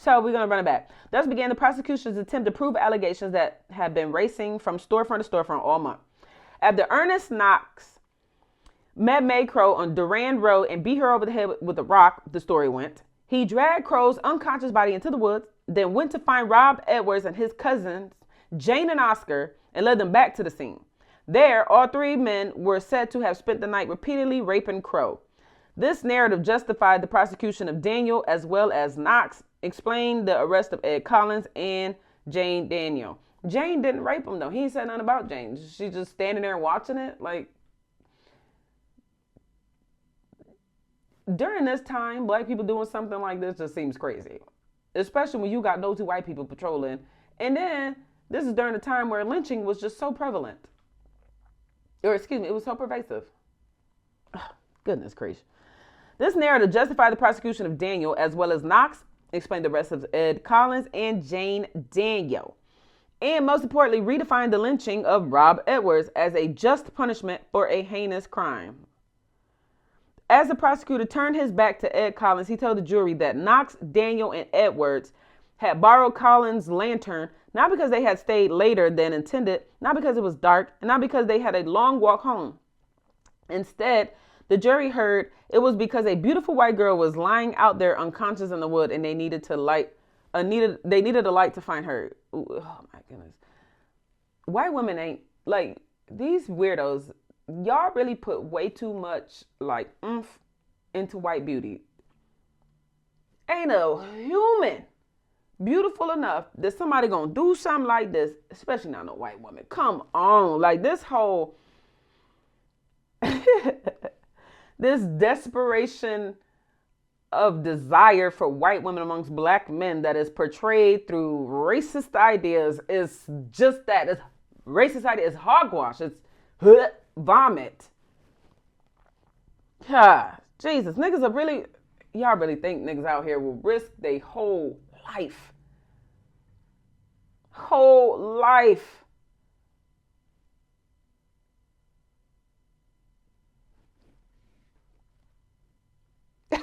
So we're going to run it back. Thus began the prosecution's attempt to prove allegations that had been racing from storefront to storefront all month. After Ernest Knox met May Crow on Durand Road and beat her over the head with a rock, the story went, he dragged Crow's unconscious body into the woods, then went to find Rob Edwards and his cousins, Jane and Oscar, and led them back to the scene. There, all three men were said to have spent the night repeatedly raping Crow. This narrative justified the prosecution of Daniel as well as Knox, explained the arrest of Ed Collins and Jane Daniel. Jane didn't rape him, though. He ain't said nothing about Jane. She's just standing there watching it. Like, during this time, black people doing something like this just seems crazy. Especially when you got those two white people patrolling. And then, this is during the time where lynching was just so prevalent. Or, excuse me, it was so pervasive. Ugh, goodness gracious. This narrative justified the prosecution of Daniel as well as Knox, explained the arrest of Ed Collins and Jane Daniel, and most importantly, redefined the lynching of Rob Edwards as a just punishment for a heinous crime. As the prosecutor turned his back to Ed Collins, he told the jury that Knox, Daniel, and Edwards had borrowed Collins' lantern, not because they had stayed later than intended, not because it was dark, and not because they had a long walk home. Instead, the jury heard it was because a beautiful white girl was lying out there unconscious in the wood, and they needed a light to find her. Ooh, oh my goodness. White women ain't like these weirdos. Y'all really put way too much like oomph into white beauty. Ain't a human beautiful enough that somebody gonna do something like this, especially not no white woman. Come on, like this whole this desperation of desire for white women amongst black men that is portrayed through racist ideas is just that. It's racist idea. It's hogwash. It's vomit. God, Jesus, niggas are really, y'all really think niggas out here will risk their whole life. Whole life.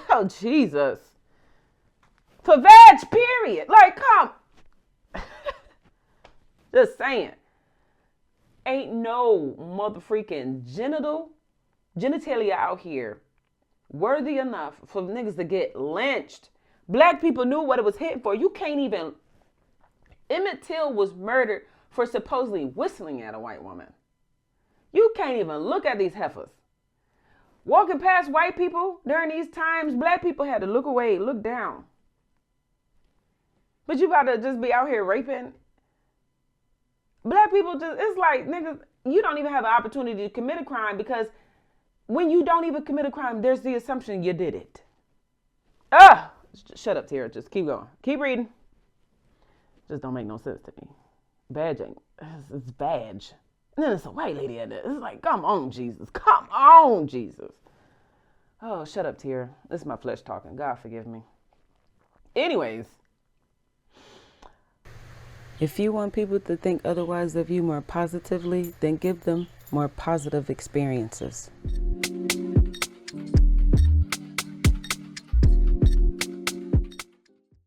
Oh, Jesus. For veg, period. Like, come. Just saying. Ain't no motherfreaking genitalia out here worthy enough for niggas to get lynched. Black people knew what it was hitting for. You can't even. Emmett Till was murdered for supposedly whistling at a white woman. You can't even look at these heifers. Walking past white people during these times, black people had to look away, look down. But you about to just be out here raping? Black people just, it's like, niggas, you don't even have an opportunity to commit a crime because when you don't even commit a crime, there's the assumption you did it. Shut up, Tara. Just keep going. Keep reading. Just don't make no sense to me. Badge ain't, it's badge. And then it's a white lady at it. It's like, come on, Jesus. Come on, Jesus. Oh, shut up, Tara. This is my flesh talking. God forgive me. Anyways. If you want people to think otherwise of you more positively, then give them more positive experiences.